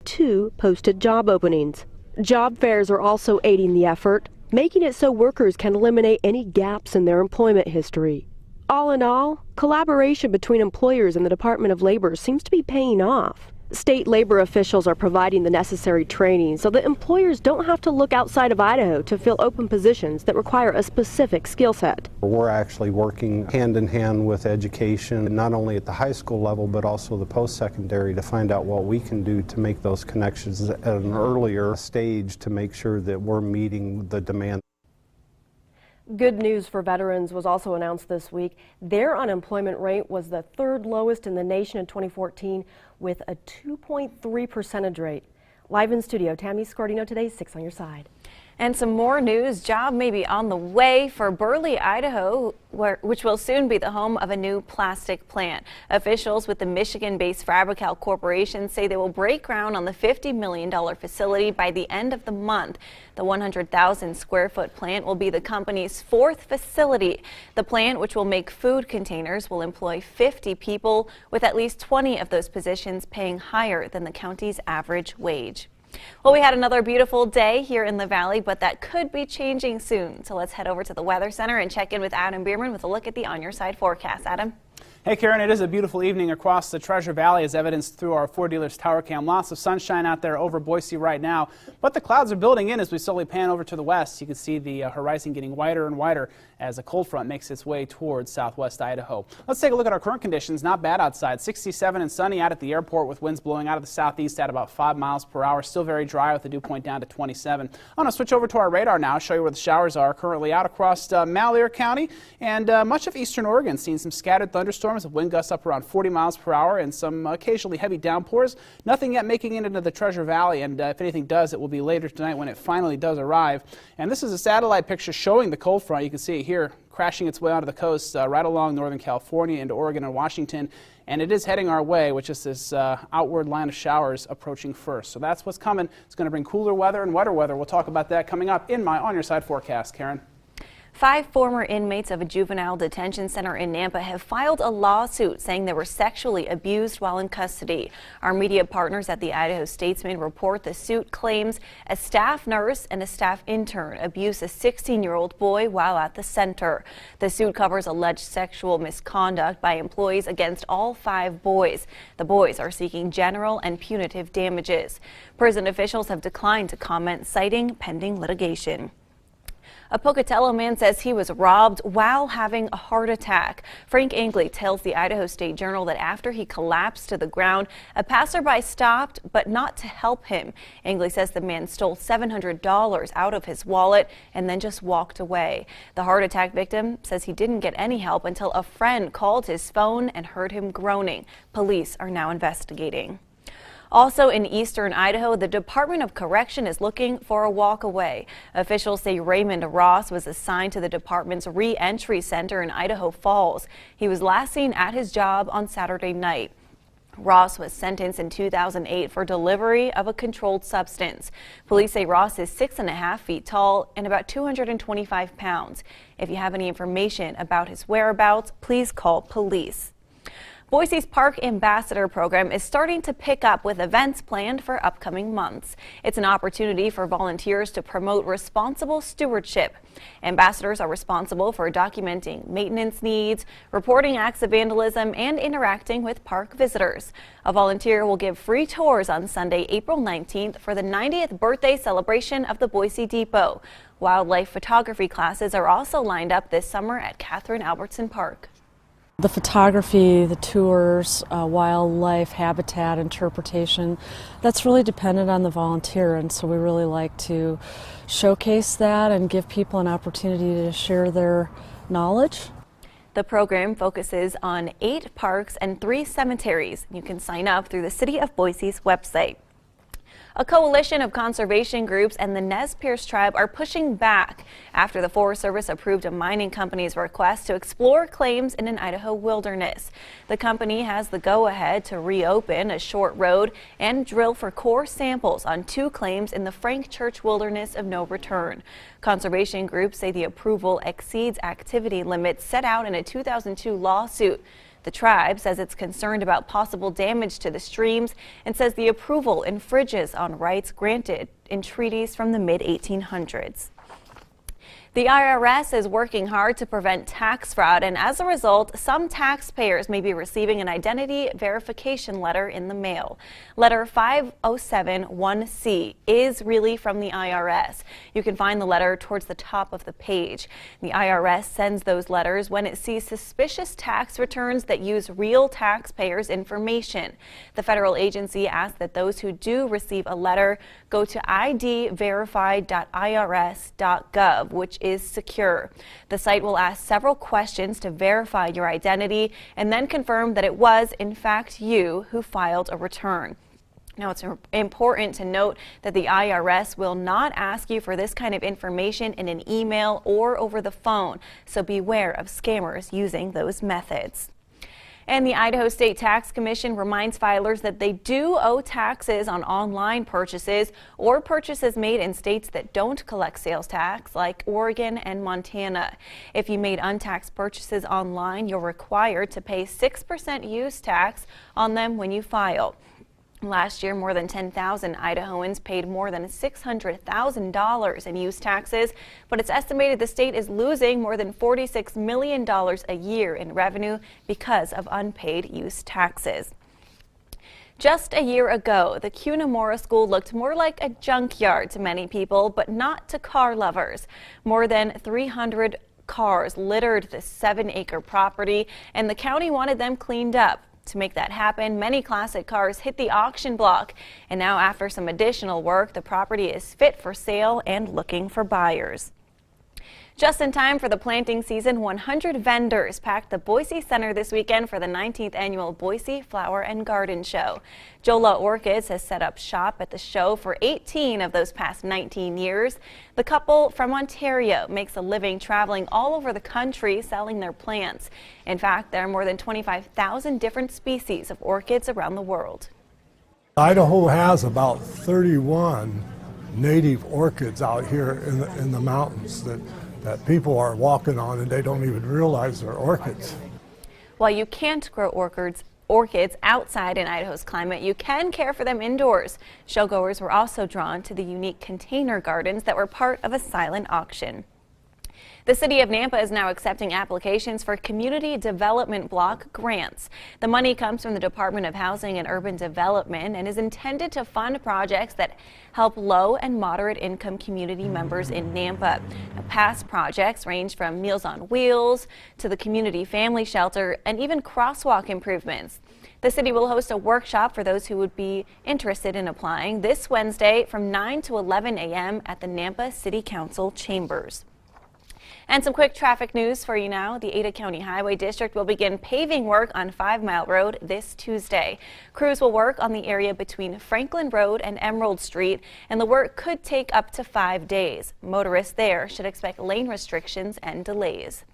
2 posted job openings. Job fairs are also aiding the effort, making it so workers can eliminate any gaps in their employment history. All in all, collaboration between employers and the Department of Labor seems to be paying off. State labor officials are providing the necessary training so that employers don't have to look outside of Idaho to fill open positions that require a specific skill set. We're actually working hand in hand with education, not only at the high school level, but also the post-secondary, to find out what we can do to make those connections at an earlier stage to make sure that we're meeting the demand. Good news for veterans was also announced this week. Their unemployment rate was the third lowest in the nation in 2014 with a 2.3 percentage rate. Live in studio, Tammy Scordino today, 6 on your side. And some more news. Job may be on the way for Burley, Idaho, which will soon be the home of a new plastic plant. Officials with the Michigan-based Fabrical Corporation say they will break ground on the $50 million facility by the end of the month. The 100,000 square foot plant will be the company's 4th facility. The plant, which will make food containers, will employ 50 people, with at least 20 of those positions paying higher than the county's average wage. Well, we had another beautiful day here in the valley, but that could be changing soon. So let's head over to the Weather Center and check in with Adam Bierman with a look at the On Your Side forecast. Adam? Hey Karen, it is a beautiful evening across the Treasure Valley as evidenced through our Ford Dealers Tower Cam. Lots of sunshine out there over Boise right now, but the clouds are building in as we slowly pan over to the west. You can see the horizon getting wider and wider as a cold front makes its way towards southwest Idaho. Let's take a look at our current conditions. Not bad outside. 67 and sunny out at the airport with winds blowing out of the southeast at about 5 miles per hour. Still very dry with the dew point down to 27. I'm going to switch over to our radar now, show you where the showers are currently out across Malheur County and much of eastern Oregon. Seeing some scattered thunderstorms with wind gusts up around 40 miles per hour and some occasionally heavy downpours. Nothing yet making it into the Treasure Valley, and if anything does, it will be later tonight when it finally does arrive. And this is a satellite picture showing the cold front. You can see it here crashing its way onto the coast right along Northern California into Oregon and Washington. And it is heading our way, which is this outward line of showers approaching first. So that's what's coming. It's going to bring cooler weather and wetter weather. We'll talk about that coming up in my On Your Side forecast. Karen? 5 former inmates of a juvenile detention center in Nampa have filed a lawsuit saying they were sexually abused while in custody. Our media partners at the Idaho Statesman report the suit claims a staff nurse and a staff intern abused a 16-year-old boy while at the center. The suit covers alleged sexual misconduct by employees against all 5 boys. The boys are seeking general and punitive damages. Prison officials have declined to comment, citing pending litigation. A Pocatello man says he was robbed while having a heart attack. Frank Angley tells the Idaho State Journal that after he collapsed to the ground, a passerby stopped, but not to help him. Angley says the man stole $700 out of his wallet and then just walked away. The heart attack victim says he didn't get any help until a friend called his phone and heard him groaning. Police are now investigating. Also in eastern Idaho, the Department of Correction is looking for a walkaway. Officials say Raymond Ross was assigned to the department's re-entry center in Idaho Falls. He was last seen at his job on Saturday night. Ross was sentenced in 2008 for delivery of a controlled substance. Police say Ross is 6.5 feet tall and about 225 pounds. If you have any information about his whereabouts, please call police. Boise's Park Ambassador program is starting to pick up with events planned for upcoming months. It's an opportunity for volunteers to promote responsible stewardship. Ambassadors are responsible for documenting maintenance needs, reporting acts of vandalism, and interacting with park visitors. A volunteer will give free tours on Sunday, April 19th for the 90th birthday celebration of the Boise Depot. Wildlife photography classes are also lined up this summer at Catherine Albertson Park. The photography, the tours, wildlife habitat interpretation, that's really dependent on the volunteer, and so we really like to showcase that and give people an opportunity to share their knowledge. The program focuses on 8 parks and 3 cemeteries. You can sign up through the City of Boise's website. A coalition of conservation groups and the Nez Perce tribe are pushing back after the Forest Service approved a mining company's request to explore claims in an Idaho wilderness. The company has the go-ahead to reopen a short road and drill for core samples on 2 claims in the Frank Church Wilderness of No Return. Conservation groups say the approval exceeds activity limits set out in a 2002 lawsuit. The tribe says it's concerned about possible damage to the streams and says the approval infringes on rights granted in treaties from the mid-1800s. The IRS is working hard to prevent tax fraud, and as a result, some taxpayers may be receiving an identity verification letter in the mail. Letter 5071C is really from the IRS. You can find the letter towards the top of the page. The IRS sends those letters when it sees suspicious tax returns that use real taxpayers' information. The federal agency asks that those who do receive a letter go to idverified.irs.gov, which is secure. The site will ask several questions to verify your identity and then confirm that it was, in fact, you who filed a return. Now, it's important to note that the IRS will not ask you for this kind of information in an email or over the phone, so beware of scammers using those methods. And the Idaho State Tax Commission reminds filers that they do owe taxes on online purchases or purchases made in states that don't collect sales tax, like Oregon and Montana. If you made untaxed purchases online, you're required to pay 6% use tax on them when you file. Last year, more than 10,000 Idahoans paid more than $600,000 in use taxes, but it's estimated the state is losing more than $46 million a year in revenue because of unpaid use taxes. Just a year ago, the Cunamora School looked more like a junkyard to many people, but not to car lovers. More than 300 cars littered the 7-acre property, and the county wanted them cleaned up. To make that happen, many classic cars hit the auction block, and now after some additional work, the property is fit for sale and looking for buyers. Just in time for the planting season, 100 vendors packed the Boise Center this weekend for the 19th annual Boise Flower and Garden Show. Jola Orchids has set up shop at the show for 18 of those past 19 years. The couple from Ontario makes a living traveling all over the country selling their plants. In fact, there are more than 25,000 different species of orchids around the world. Idaho has about 31 native orchids out here in the mountains that people are walking on and they don't even realize they're orchids. While you can't grow orchids outside in Idaho's climate, you can care for them indoors. Showgoers were also drawn to the unique container gardens that were part of a silent auction. The city of Nampa is now accepting applications for community development block grants. The money comes from the Department of Housing and Urban Development and is intended to fund projects that help low and moderate income community members in Nampa. Now, past projects range from Meals on Wheels to the community family shelter and even crosswalk improvements. The city will host a workshop for those who would be interested in applying this Wednesday from 9 to 11 a.m. at the Nampa City Council chambers. And some quick traffic news for you now. The Ada County Highway District will begin paving work on 5 Mile Road this Tuesday. Crews will work on the area between Franklin Road and Emerald Street, and the work could take up to 5 days. Motorists there should expect lane restrictions and delays.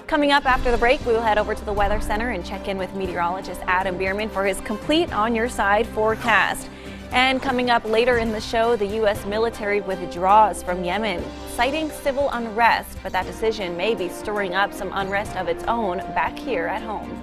Coming up after the break, we will head over to the Weather Center and check in with meteorologist Adam Bierman for his complete On Your Side forecast. And coming up later in the show, the U.S. military withdraws from Yemen, citing civil unrest, but that decision may be stirring up some unrest of its own back here at home.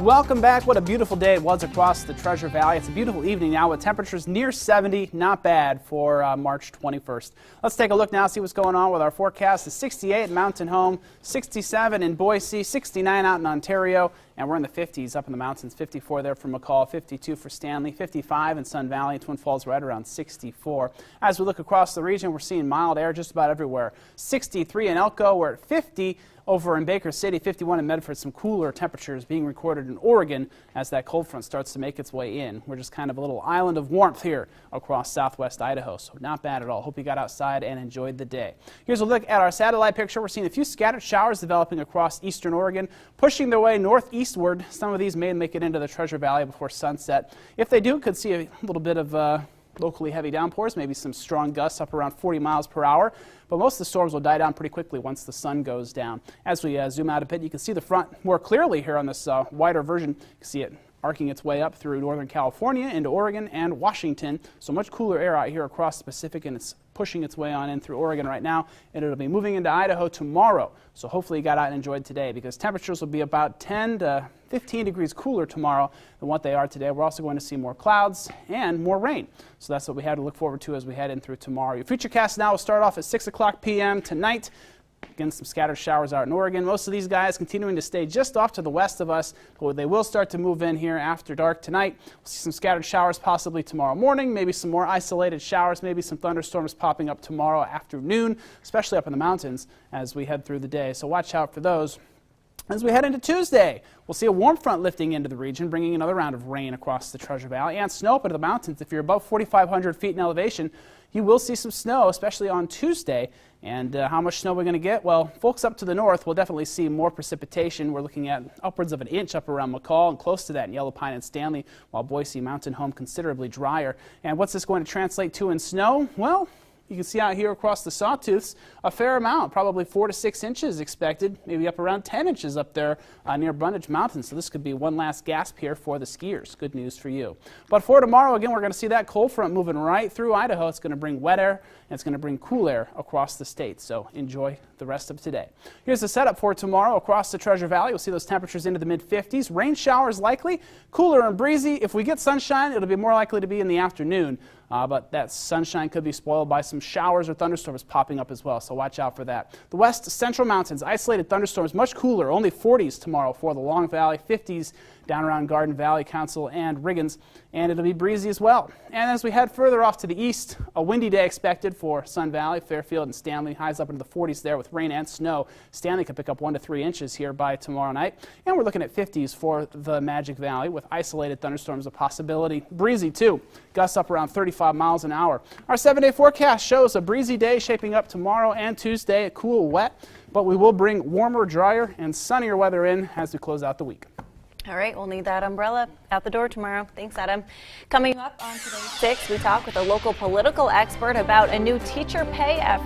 Welcome back. What a beautiful day it was across the Treasure Valley. It's a beautiful evening now with temperatures near 70. Not bad for March 21st. Let's take a look now, see what's going on with our forecast. It's 68 in Mountain Home, 67 in Boise, 69 out in Ontario, and we're in the 50s up in the mountains. 54 there for McCall, 52 for Stanley, 55 in Sun Valley, Twin Falls right around 64. As we look across the region, we're seeing mild air just about everywhere. 63 in Elko, we're at 50. Over in Baker City, 51 in Medford, some cooler temperatures being recorded in Oregon as that cold front starts to make its way in. We're just kind of a little island of warmth here across southwest Idaho, so not bad at all. Hope you got outside and enjoyed the day. Here's a look at our satellite picture. We're seeing a few scattered showers developing across eastern Oregon, pushing their way northeastward. Some of these may make it into the Treasure Valley before sunset. If they do, could see a little bit of locally heavy downpours, maybe some strong gusts up around 40 miles per hour. But most of the storms will die down pretty quickly once the sun goes down. As we zoom out a bit, you can see the front more clearly here on this wider version. You can see it arcing its way up through northern California into Oregon and Washington. So much cooler air out here across the Pacific, and it's pushing its way on in through Oregon right now, and it'll be moving into Idaho tomorrow. So hopefully you got out and enjoyed today, because temperatures will be about 10 to 15 degrees cooler tomorrow than what they are today. We're also going to see more clouds and more rain. So that's what we had to look forward to as we head in through tomorrow. Your futurecast now will start off at 6 o'clock p.m. tonight. Again, some scattered showers out in Oregon. Most of these guys continuing to stay just off to the west of us, but they will start to move in here after dark tonight. We'll see some scattered showers possibly tomorrow morning, maybe some more isolated showers, maybe some thunderstorms popping up tomorrow afternoon, especially up in the mountains as we head through the day. So watch out for those. As we head into Tuesday, we'll see a warm front lifting into the region, bringing another round of rain across the Treasure Valley and snow up into the mountains. If you're above 4,500 feet in elevation, you will see some snow, especially on Tuesday. And how much snow we're going to get? Well, folks up to the north will definitely see more precipitation. We're looking at upwards of an inch up around McCall and close to that in Yellow Pine and Stanley, while Boise, Mountain Home considerably drier. And what's this going to translate to in snow? Well, you can see out here across the Sawtooths a fair amount, probably 4 to 6 inches expected, maybe up around 10 inches up there near Brundage Mountain. So this could be one last gasp here for the skiers. Good news for you. But for tomorrow, again, we're going to see that cold front moving right through Idaho. It's going to bring wet air and it's going to bring cool air across the state. So enjoy the rest of today. Here's the setup for tomorrow across the Treasure Valley. We'll see those temperatures into the mid-50s. Rain showers likely, cooler and breezy. If we get sunshine, it'll be more likely to be in the afternoon. But that sunshine could be spoiled by some showers or thunderstorms popping up as well, so watch out for that. The west central mountains, isolated thunderstorms, much cooler, only 40s tomorrow for the Long Valley, 50s down around Garden Valley, Council, and Riggins, and it'll be breezy as well. And as we head further off to the east, a windy day expected for Sun Valley, Fairfield, and Stanley, highs up into the 40s there with rain and snow. Stanley could pick up 1 to 3 inches here by tomorrow night, and we're looking at 50s for the Magic Valley with isolated thunderstorms a possibility. Breezy too, gusts up around 35 miles an hour. Our 7-day forecast shows a breezy day shaping up tomorrow and Tuesday, cool, wet, but we will bring warmer, drier, and sunnier weather in as we close out the week. All right, we'll need that umbrella out the door tomorrow. Thanks, Adam. Coming up on today's 6, we talk with a local political expert about a new teacher pay effort.